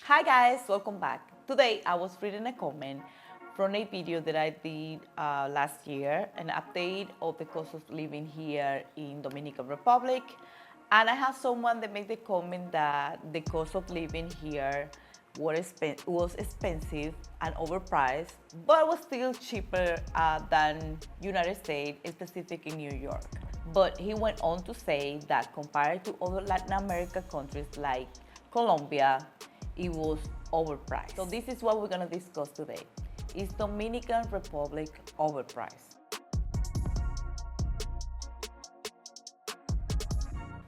Hi guys, welcome back. Today I was reading a comment from a video that I did last year, an update of the cost of living here in Dominican Republic. And I had someone that made the comment that the cost of living here was expensive and overpriced, but was still cheaper than United States, specifically in New York. But he went on to say that compared to other Latin American countries like Colombia, it was overpriced. So this is what we're gonna discuss today. Is Dominican Republic overpriced?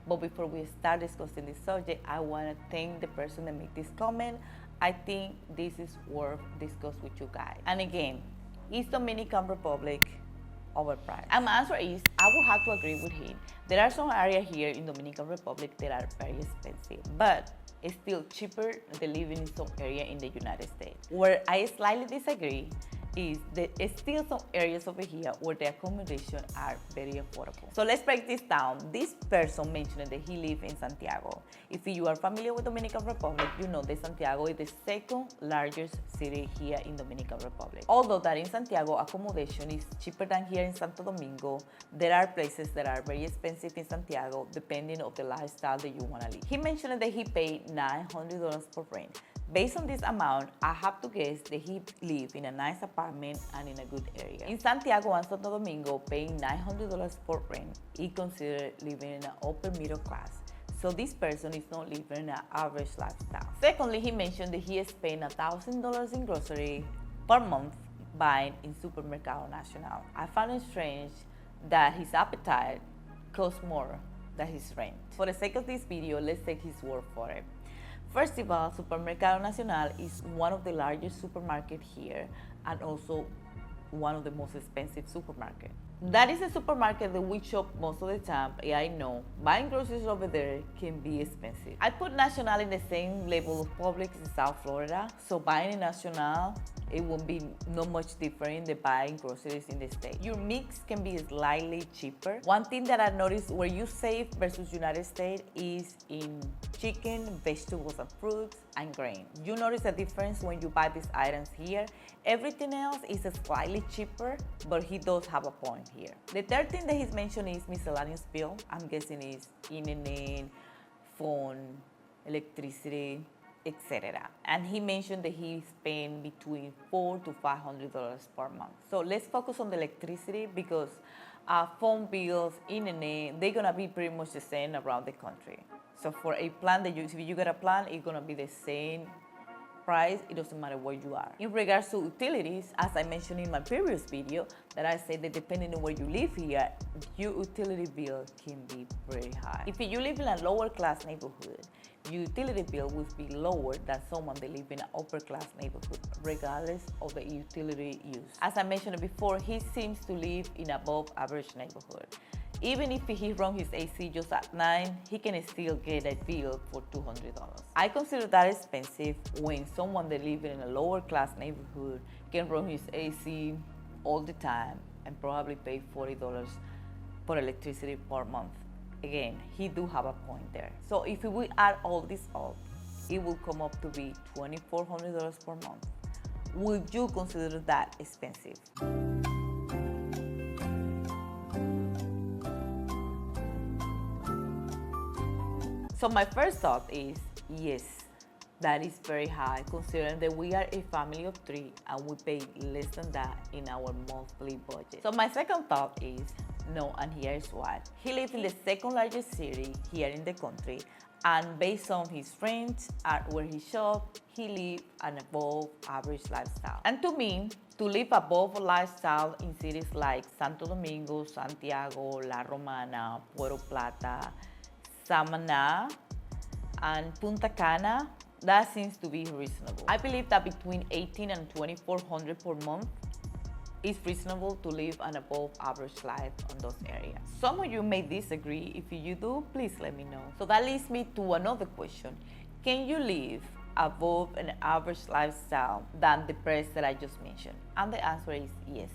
But before we start discussing this subject, I wanna thank the person that made this comment. I think this is worth discuss with you guys. And again, is Dominican Republic overpriced? And my answer is, I will have to agree with him. There are some areas here in Dominican Republic that are very expensive, but it's still cheaper than living in some area in the United States. Where I slightly disagree is that it's still some areas over here where the accommodation are very affordable. So let's break this down. This person mentioned that he lives in Santiago. If you are familiar with Dominican Republic, you know that Santiago is the second largest city here in Dominican Republic. Although that in Santiago, accommodation is cheaper than here in Santo Domingo, there are places that are very expensive in Santiago depending on the lifestyle that you want to live. He mentioned that he paid $900 for rent. Based on this amount, I have to guess that he lives in a nice apartment and in a good area. In Santiago and Santo Domingo, paying $900 for rent is considered living in an upper middle class. So this person is not living in an average lifestyle. Secondly, he mentioned that he spent $1,000 in grocery per month buying in Supermercado Nacional. I found it strange that his appetite costs more than his rent. For the sake of this video, let's take his word for it. First of all, Supermercado Nacional is one of the largest supermarkets here and also one of the most expensive supermarkets. That is a supermarket that we shop most of the time. Yeah, I know, buying groceries over there can be expensive. I put Nacional in the same level of Publix in South Florida, so buying in Nacional, it won't be not much different than buying groceries in the States. Your mix can be slightly cheaper. One thing that I noticed where you save versus United States is in chicken, vegetables and fruits, and grain. You notice a difference when you buy these items here. Everything else is slightly cheaper, but he does have a point here. The third thing that he's mentioned is miscellaneous bill. I'm guessing is internet, phone, electricity, etc. And he mentioned that he spent between $400 to $500 per month. So let's focus on the electricity because phone bills, internet, they're gonna be pretty much the same around the country. So for a plan that if you get a plan, it's gonna be the same price. It doesn't matter where you are. In regards to utilities, as I mentioned in my previous video, that I said that depending on where you live here, your utility bill can be pretty high. If you live in a lower class neighborhood, your utility bill will be lower than someone that lives in an upper class neighborhood, regardless of the utility use. As I mentioned before, he seems to live in above average neighborhood. Even if he runs his AC just at 9, he can still get a bill for $200. I consider that expensive when someone that lives in a lower class neighborhood can run his AC all the time and probably pay $40 for electricity per month. Again, he do have a point there. So if we add all this up, it will come up to be $2,400 per month. Would you consider that expensive? So my first thought is, yes, that is very high considering that we are a family of 3 and we pay less than that in our monthly budget. So my second thought is, no, and here's why. He lives in the second largest city here in the country, and based on his rent and where he shops, he lives an above average lifestyle. And to me, to live above a lifestyle in cities like Santo Domingo, Santiago, La Romana, Puerto Plata, Samaná, and Punta Cana, that seems to be reasonable. I believe that between $1,800 and $2,400 per month is reasonable to live an above average life on those areas. Some of you may disagree. If you do, please let me know. So that leads me to another question. Can you live above an average lifestyle than the price that I just mentioned? And the answer is yes.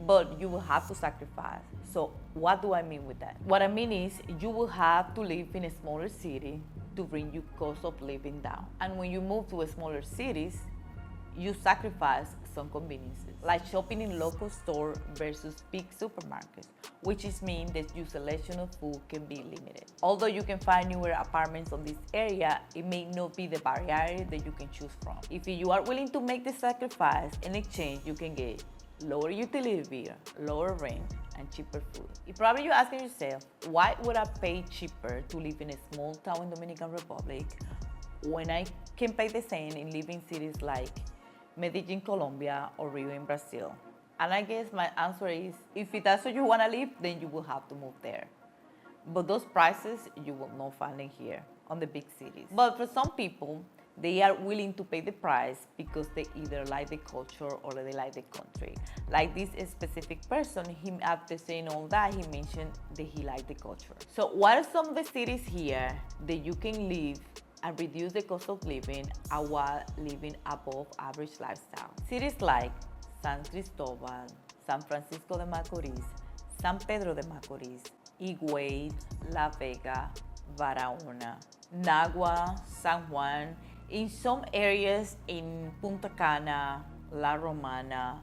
But you will have to sacrifice. So what do I mean with that? What I mean is you will have to live in a smaller city to bring your cost of living down. And when you move to smaller cities, you sacrifice some conveniences, like shopping in local store versus big supermarkets, which is mean that your selection of food can be limited. Although you can find newer apartments on this area, it may not be the variety that you can choose from. If you are willing to make the sacrifice, in exchange you can get lower utility bill, lower rent, and cheaper food. Probably you're asking yourself, why would I pay cheaper to live in a small town in Dominican Republic when I can pay the same in living cities like Medellin, Colombia, or Rio in Brazil? And I guess my answer is, if that's where you want to live, then you will have to move there. But those prices, you will not find in here, on the big cities. But for some people, they are willing to pay the price because they either like the culture or they like the country. Like this specific person, him after saying all that, he mentioned that he liked the culture. So what are some of the cities here that you can live and reduce the cost of living while living above average lifestyle? Cities like San Cristobal, San Francisco de Macorís, San Pedro de Macorís, Higüey, La Vega, Barahona, Nagua, San Juan. In some areas in Punta Cana, La Romana,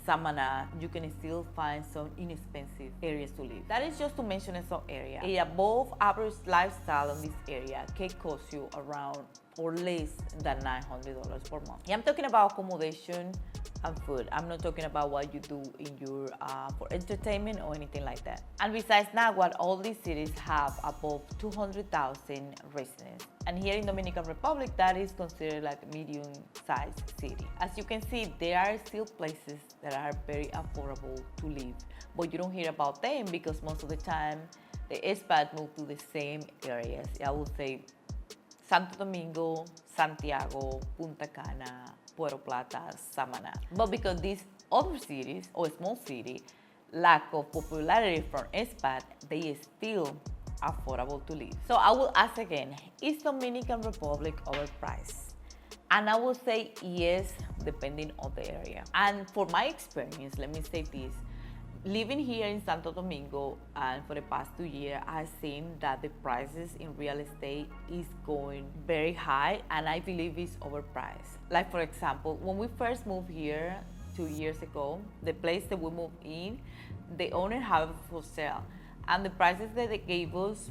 Samaná, you can still find some inexpensive areas to live. That is just to mention some area. A above average lifestyle in this area can cost you around or less than $900 per month. I'm talking about accommodation and food. I'm not talking about what you do in your for entertainment or anything like that. And besides Nahuatl, all these cities have above 200,000 residents. And here in Dominican Republic, that is considered like a medium-sized city. As you can see, there are still places that are very affordable to live, but you don't hear about them because most of the time the expats move to the same areas. I would say Santo Domingo, Santiago, Punta Cana, Puerto Plata, Samaná. But because these other cities or small cities lack of popularity from expats, they still affordable to live. So I will ask again, is Dominican Republic overpriced? And I will say yes, depending on the area. And for my experience, let me say this. Living here in Santo Domingo and for the past 2 years, I've seen that the prices in real estate is going very high and I believe it's overpriced. Like for example, when we first moved here 2 years ago, the place that we moved in, the owner have it for sale. And the prices that they gave us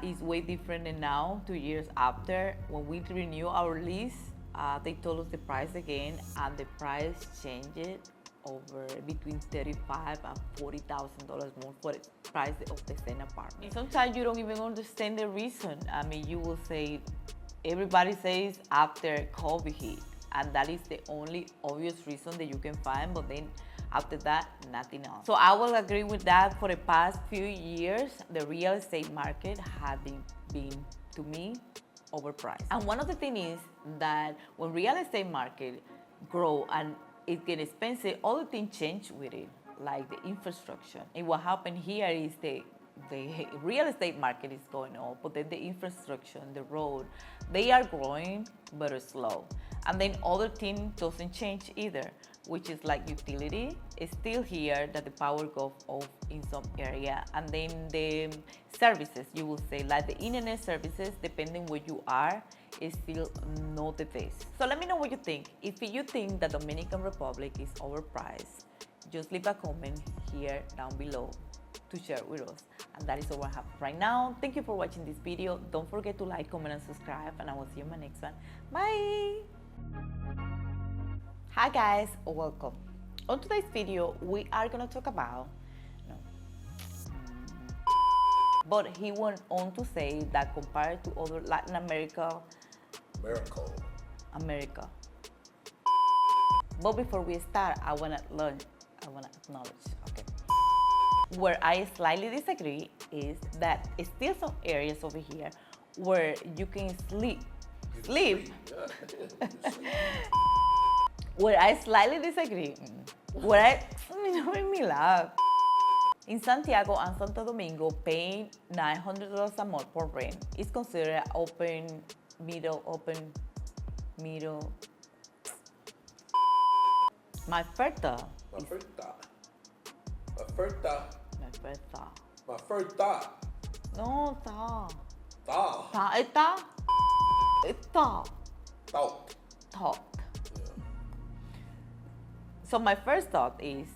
is way different than now, 2 years after. When we renew our lease, they told us the price again and the price changed over between $35,000 and $40,000 more for the price of the same apartment. Sometimes you don't even understand the reason. I mean, you will say, everybody says after COVID hit, and that is the only obvious reason that you can find, but then after that, nothing else. So I will agree with that. For the past few years, the real estate market has been to me, overpriced. And one of the things is that when real estate market grow and it gets expensive, all the things change with it, like the infrastructure. And what happened here is the real estate market is going up, but then the infrastructure, the road, they are growing, but slow. And then other thing doesn't change either, which is like utility. It's still here that the power goes off in some area. And then the services, you will say, like the internet services, depending where you are, is still not the best. So let me know what you think. If you think that Dominican Republic is overpriced, just leave a comment here down below to share with us. And that is all I have right now. Thank you for watching this video. Don't forget to like, comment, and subscribe, and I will see you in my next one. Bye! Hi guys, welcome. On today's video, we are gonna talk about, but he went on to say that compared to other Latin America, But before we start, I wanna acknowledge, okay. Where I slightly disagree is that it's still some areas over here where you can sleep. Where I slightly disagree, don't me laugh. In Santiago and Santo Domingo, paying $900 a month for rent is considered middle. My oferta. No, está. Thought. Thought. Thought. Yeah. So my first thought is